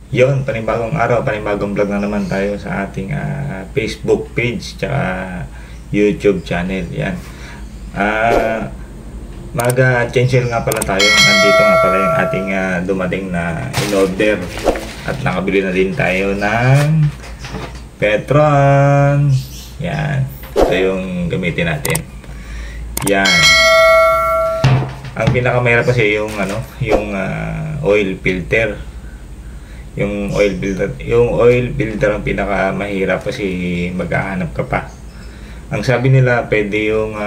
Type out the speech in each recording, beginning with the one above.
Yon, panibagong araw, panibagong vlog na naman tayo sa ating Facebook page tsaka YouTube channel. Yan. Ah, Mag-change nga pala tayo. Nandito nga pala yung ating dumating na in-order. At nakabili na din tayo ng Petron. Yan. Ito yung gamitin natin. Yan. Ang pinakamahirap kasi yung oil filter. Yung oil filter ang pinakamahirap kasi maghahanap ka pa. Ang sabi nila pwede yung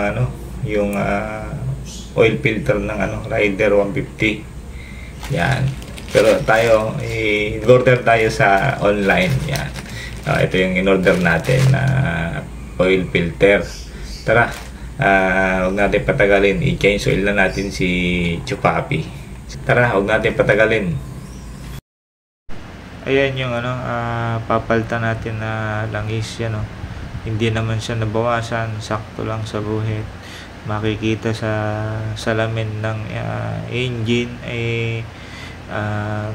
oil filter ng Rider 150. Yan. Pero tayo in-order tayo sa online. Yan. Ito yung in-order natin na oil filter. Tara, huwag natin patagalin. I-change oil na natin si Chupapi. Tara, huwag natin patagalin. Ayan yung papalitan natin na langis yan, hindi naman siya nabawasan, sakto lang sa guhit. Makikita sa salamin ng engine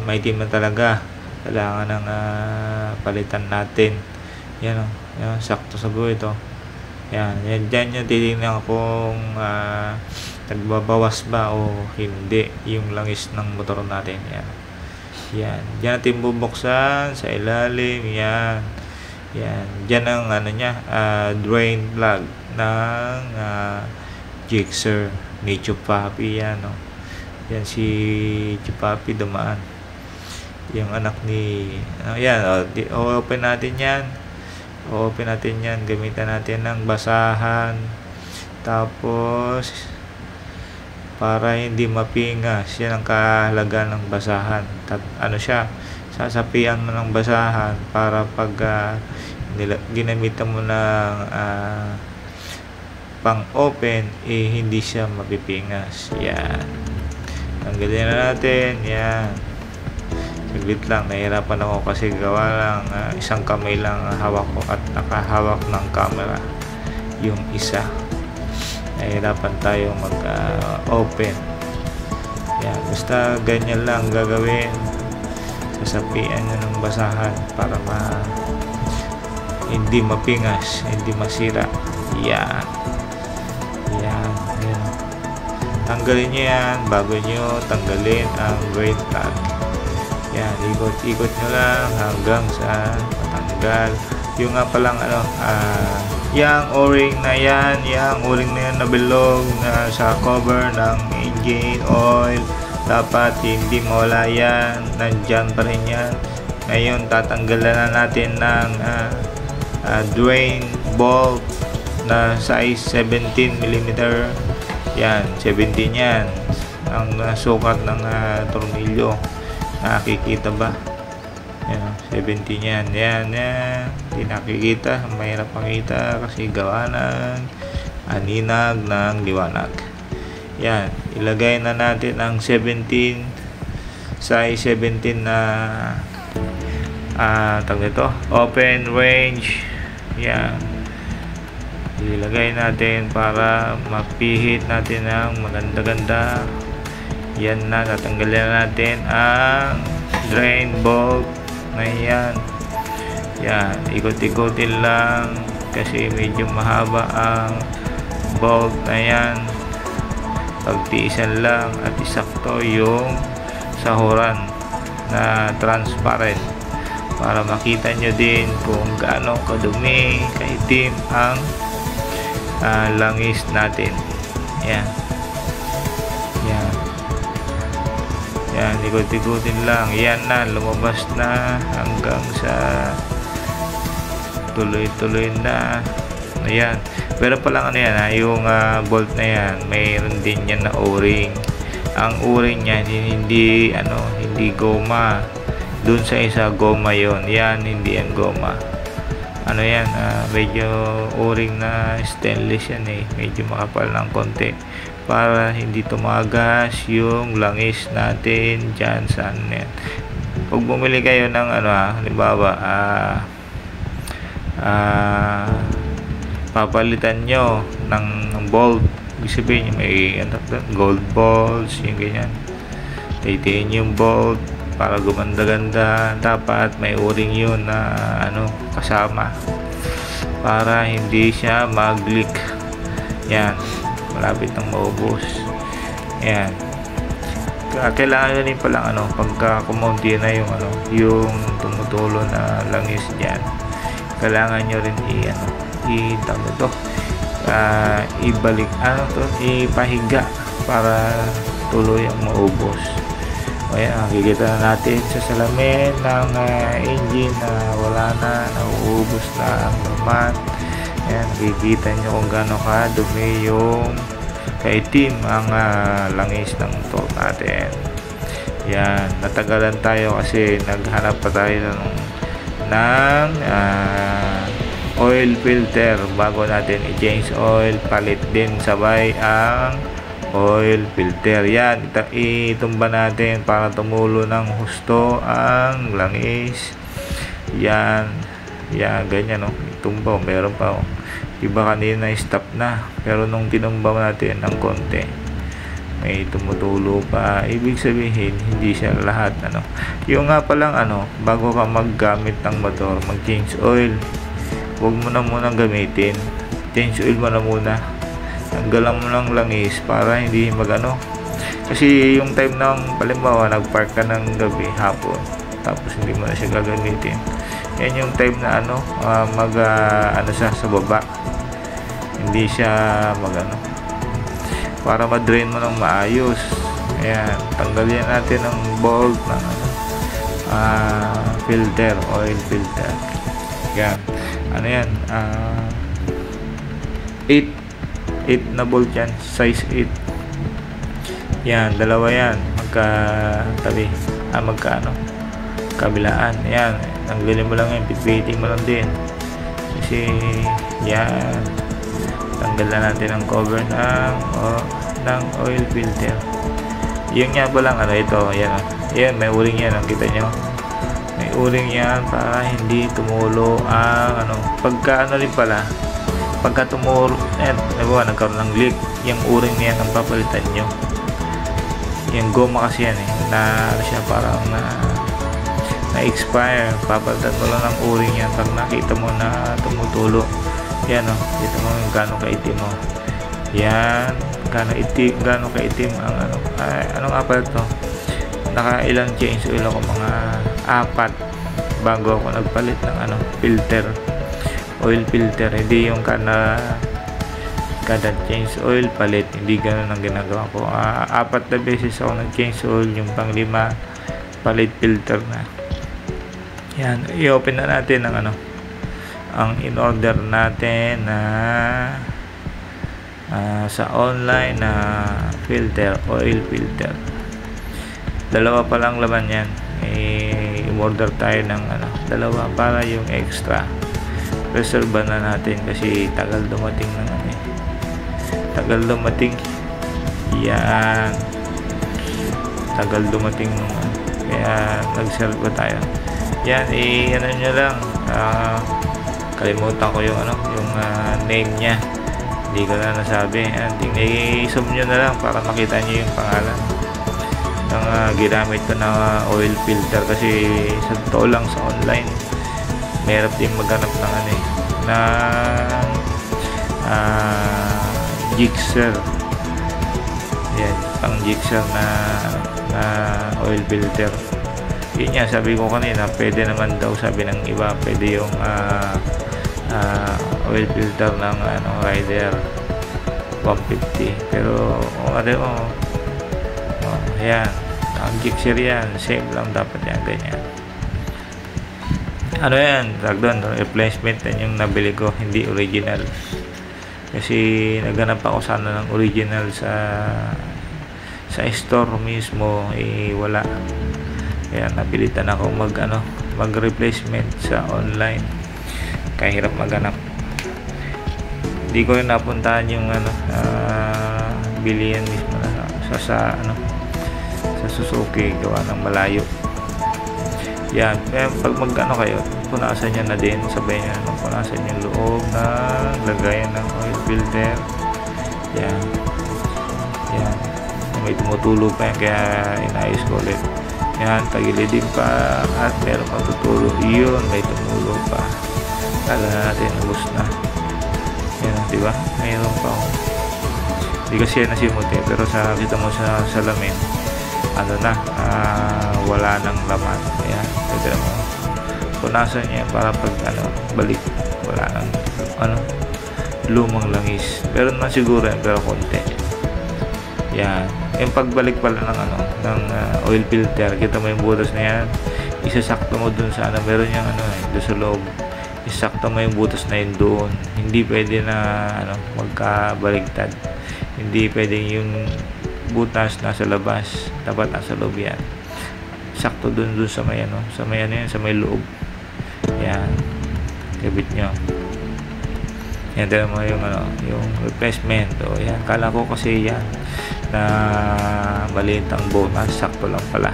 may tima talaga, kailangan ng palitan natin. Yan yan, sakto sa guhit. Yan dyan yung titignan kung nagbabawas ba o hindi yung langis ng motor natin. Yan, diyan natin bubuksan sa ilalim. Yan. Diyan ang drain plug ng Gixxer ni Chupapi. Yan, yan si Chupapi dumaan. Yung anak ni open natin yan. Open natin yan. Gamitan natin ng basahan. Tapos para hindi mapingas, yan ang kahalaga ng basahan. Sasapian mo ng basahan para pag ginamitan mo ng pang open, hindi siya mapipingas. Yan, tanggalin na natin. Yan, saglit lang, nahirapan ako kasi gawa lang isang kamay lang hawak ko at nakahawak ng camera yung isa. Nahirapan tayo mag-open. Yan, basta ganyan lang gagawin. Sasapian nyo ng basahan para hindi mapingas, hindi masira. Yan. Tanggalin nyo yan bago nyo tanggalin ang drain plug. Yan, ikot nyo lang hanggang sa matanggal. Yung nga palang yung o-ring na yan, na bilog na sa cover ng engine oil, dapat hindi mawala yan, nandyan pa rin yan. Ngayon tatanggalan na natin ng drain bolt na size 17mm. Yan, 17 yan ang sukat ng tornilyo. Nakikita ba? Yan, 17 yan. Hindi nakikita, mahirap makita kasi gawa ng aninag ng liwanag. Yan, ilagay na natin ang 17 size 17 na open range. Yan, ilagay natin para mapihit natin ang maganda-ganda. Yan na, tatanggalin natin ang drain bolt na yan. Ikot-ikotin lang kasi medyo mahaba ang bolt na yan. Pagtiisan lang at isakto yung sahuran na transparent para makita nyo din kung gaano kadumi, kaitim ang langis natin. Yan, ikot-ikotin lang. Yan na, lumabas na hanggang sa tuloy-tuloy na. Ayan. Pero palang yung bolt na yan, mayroon din yan na o-ring. Ang o-ring niya hindi goma. Dun sa isa goma yon. Yan, hindi yan goma. Medyo o-ring na stainless yan medyo makapal ng konti para hindi tumagas yung langis natin dyan sa yan. Pag bumili kayo ng halimbawa papalitan nyo ng bolt, ibig sabihin may gold balls, yung ganyan, titanium bolt, para gumanda-ganda. Dapat may o-ring yun na kasama para hindi siya mag-leak. Yan, malapit nang maubos. Yan, kailangan din palang pagka kumonti na yung tumutulo na langis diyan, kailangan nyo rin ibalik ipahiga para tuluyang maubos. Ayan, nakikita na natin sa salamin ng engine na wala na, nauubos na ang laman. Ayan, nakikita nyo kung gaano kadumi yung kaitim ang langis ng motor natin. Yan, natagalan tayo kasi naghanap pa tayo ng oil filter bago natin i-change oil. Palit din sabay ang oil filter. Yan, itumba natin para tumulo ng husto ang langis. Yan, ganyan itumba. Meron pa iba kanina stop na, pero nung tinumba natin ng konti may tumutulo pa. Ibig sabihin hindi siya lahat yung nga palang bago ka maggamit ng motor, mag change oil, huwag mo na munang gamitin. Change oil mo na muna, tanggalan mo ng langis para hindi kasi yung time ng halimbawa nagpark ka ng gabi, hapon, tapos hindi mo na siya gagamitin, yan yung time na siya sa baba, hindi siya para ma-drain mo ng maayos. Ayan, tanggalin natin ang bolt ng filter, oil filter. Yan, yan, 8 na bolt yan, size 8. Yan, dalawa yan, magkatabi, kabilaan. Yan, tanggalin mo lang yan, pitpiting mo lang din kasi yan, tanggal na natin ang cover ng oil filter. Yung nga pa lang ito, yan, may o-ring yan, kita nyo, may o-ring yan para hindi tumulo ang pagka rin pala, pagka tumulo nagkaroon ng leak, yung o-ring yan ang papalitan nyo. Yung goma kasi yan na siya parang na-expire, papalitan mo lang ng o-ring yan pag nakita mo na tumutulo. Yan dito mo yung gano'ng kaitim mo. Yan, gano'ng kaitim ang anong apat to. Nakailang change oil ako, mga 4 bago ako nagpalit ng filter, oil filter. Hindi yung kada change oil palit, hindi gano'n ang ginagawa ko. 4 na beses ako nag change oil, yung pang 5 palit filter na. Yan, i-open na natin ang in-order natin na sa online na filter, oil filter. Dalawa pa lang laman yan. I-order tayo ng dalawa para yung extra reserve na natin kasi tagal dumating tagal dumating. Yan, tagal dumating kaya nag-serve pa tayo. Yan, nyo lang, kalimutan ko yung name niya, hindi ko na nasabi. I-sum nyo na lang para makita nyo yung pangalan ng ginamit ko na oil filter kasi sa totoo lang sa online mahirap din maghanap ng Gixxer. Yan, pang Gixxer na oil filter. Yun nga, sabi ko kanina, pwede naman daw, sabi ng iba, pwede yung oil filter ng Rider 150, pero yan, ang Gixxer yan, same lang dapat yan, ganyan. Yan, tag doon, replacement yan yung nabili ko, hindi original, kasi naghanap ako sana ng original sa store mismo, wala. Kaya napilitan ako mag replacement sa online, kaya hirap maghanap. Hindi ko rin napuntahan yung bilihan mismo sa Suzuki, gawa ng malayo. Yan, kaya pag kayo, punasan nyo na din, sabay nyo punasan yung loob ng lagayan ng oil filter. Yan, may tumutulo pa yan, kaya inayos ko ulit. Yan, tagilidin pa at meron pang tutulo. Yun, may tumulo pa. Kala natin, ubos na. Yan, di ba? Mayroon pa. Hindi kasi yan nasimuti, pero sa kita mo sa salamin, ano na, wala nang laman. Ayan, pwede mo. Punasan niya para pag balik, wala nang lumang langis. Pero naman siguro yan, pero konti. Yan. Yung pagbalik pala ng oil filter, kita mo yung butas na yan, isasakto mo dun sa meron yung doon sa loob. Isakto mo yung butas na yun doon. Hindi pwede na magkabaligtad. Hindi pwede yung butas nasa labas, dapat nasa loob yan. Sakto dun sa may sa may yan, sa may loob. Yan. Kabit nyo. Yan, dala mo yung replacement. O yan, kala ko kasi yan na maliit ang bonus, sakto lang pala.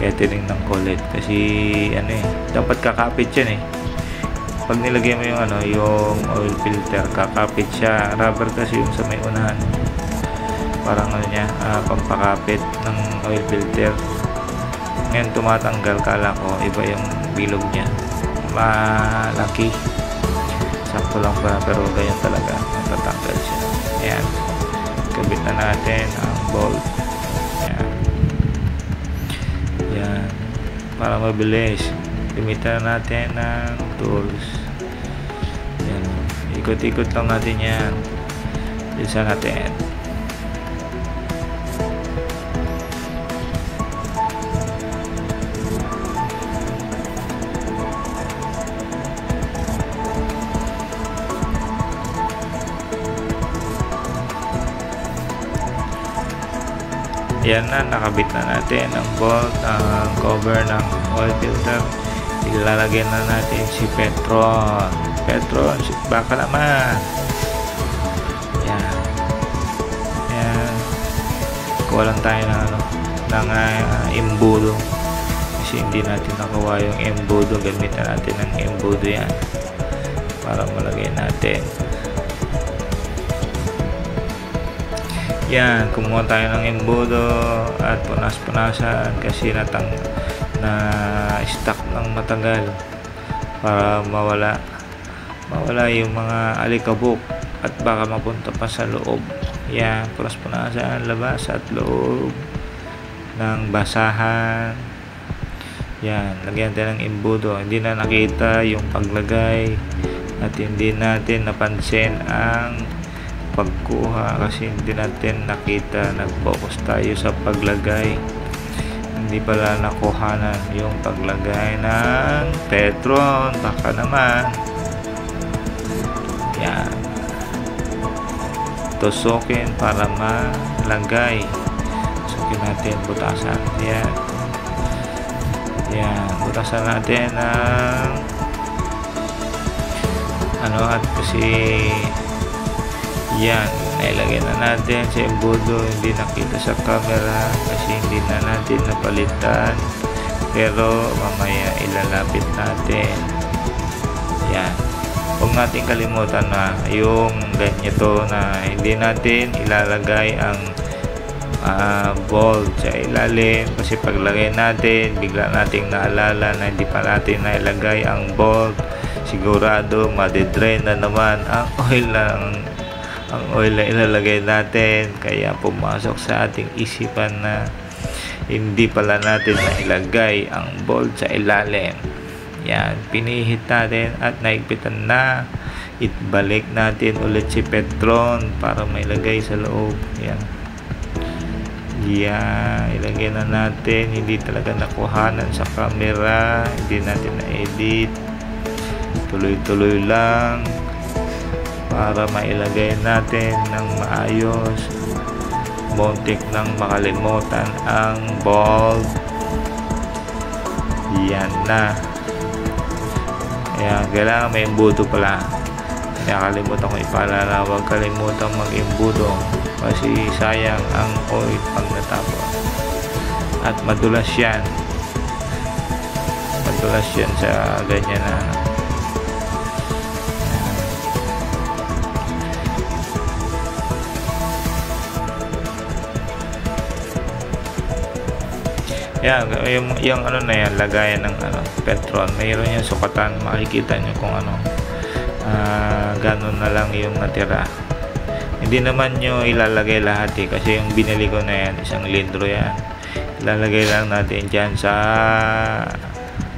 Kaya tinignan ko ulit kasi dapat kakapit yan pag nilagay mo yung oil filter, kakapit siya. Rubber kasi yung sa may unahan, parang pampakapit ng oil filter. Ngayon tumatanggal, kala ko iba yung bilog niya, malaki, sakto lang pala, pero ganyan talaga, natatanggal siya. Ayan, kabit na natin ang bolt. Yan, para mabilis, gamitan natin ng tools. Yan, ikot-ikot lang natin yan. Bilisan natin. Yan na, nakabit na natin ang bolt, ang cover ng oil filter. Ilalagay na natin si Petron. Baka naman. Yan. Yan. Kuha lang tayo ng embudo. Kasi hindi natin nakuha yung embudo. Gamitan natin ng embudo yan para malagay natin. Yan, kumuha tayo ng embudo at punas-punasan kasi na-stuck ng matagal para mawala yung mga alikabok at baka mapunta pa sa loob. Yan, punas-punasan, labas at loob ng basahan. Yan, lagyan tayo ng embudo. Hindi na nakita yung paglagay at hindi natin napansin ang pagkuha kasi hindi natin nakita, nag-focus tayo sa paglagay, hindi pala nakuhanan yung paglagay ng Petron. Baka naman. Yan, tusukin para malagay. Tusukin natin, butasan. Yan, butasan natin ng at kasi yan, nailagay na natin sa embudo. Hindi nakita sa camera kasi hindi na natin napalitan, pero mamaya ilalapit natin. Yan, huwag natin kalimutan na yung ganito na hindi natin ilalagay ang bolt sa ilalim, kasi paglagay natin bigla nating naalala na hindi pa natin nailagay ang bolt. Sigurado madidrain na naman ang oil na ilalagay natin, kaya pumasok sa ating isipan na hindi pala natin na ilagay ang bolt sa ilalim. Yan, pinihit natin at naigpitan na. Ibalik natin ulit si Petron para mailagay sa loob. Yan, ilagay na natin. Hindi talaga nakuhanan sa camera, hindi natin na-edit, tuloy-tuloy lang para mailagay natin ng maayos. Muntik nang makalimutan ang bolt. Yan na. Ayan, kailangan may embudo pala. Nakalimutan ko ipaalala, huwag kalimutan mag-embudo kasi sayang ang oil pag natapon. At madulas yan. Madulas yan sa ganyan na Yan, yung ano na yan, lagayan ng ano, petrol. Mayroon yung sukatan, makikita nyo kung ano, ganun na lang yung natira. Hindi naman nyo ilalagay lahat kasi yung binili ko na yan, 1 litro yan. Ilalagay lang natin dyan sa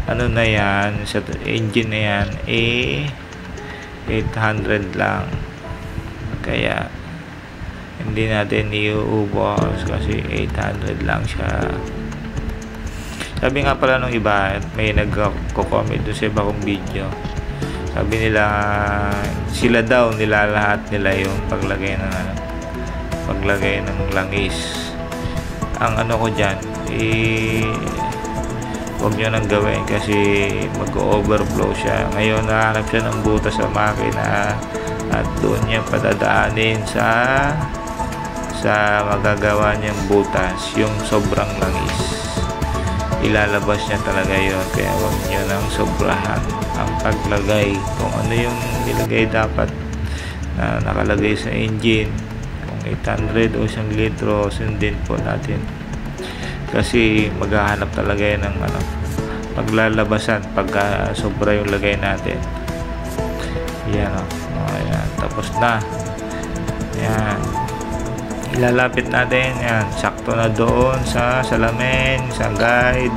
ano na yan, sa engine na yan, 800 lang. Kaya hindi natin iuubos kasi 800 lang siya. Sabi nga pala nung iba, may nagko-comment doon sa iba kong video. Sabi nila, sila daw nilalahat nila yung paglagay ng langis. Ang ano ko dyan, huwag nyo nang gawin kasi mag-overflow siya. Ngayon nahanap siya ng butas sa makina at doon niya padadaanin sa magagawa niyang butas, yung sobrang langis. Ilalabas niya talaga yon, kaya huwag nyo nang sobrahan ang paglagay. Kung ano yung nilagay dapat na nakalagay sa engine, kung 800 o 1 litro, sundin po natin kasi maghahanap talaga yan ng ano, paglalabasan pagka sobra yung lagay natin. Yan o. Ayan, tapos na. Yan, ilalapit natin yan, sakto na doon sa salamin, sa guide,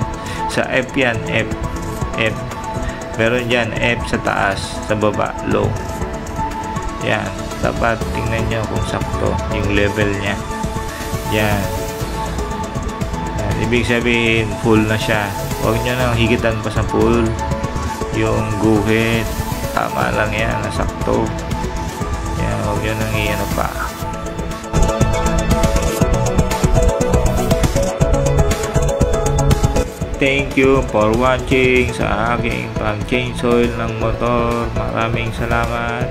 sa F yan, F. Meron dyan F sa taas, sa baba, low. Yan, dapat tingnan nyo kung sakto yung level nya. Yan, ibig sabihin full na siya. Huwag nyo nang higitan pa sa full yung guhit, tama lang yan, nasakto. Yan, huwag nyo nang iano pa. Thank you for watching sa aking pag-change oil ng motor. Maraming salamat.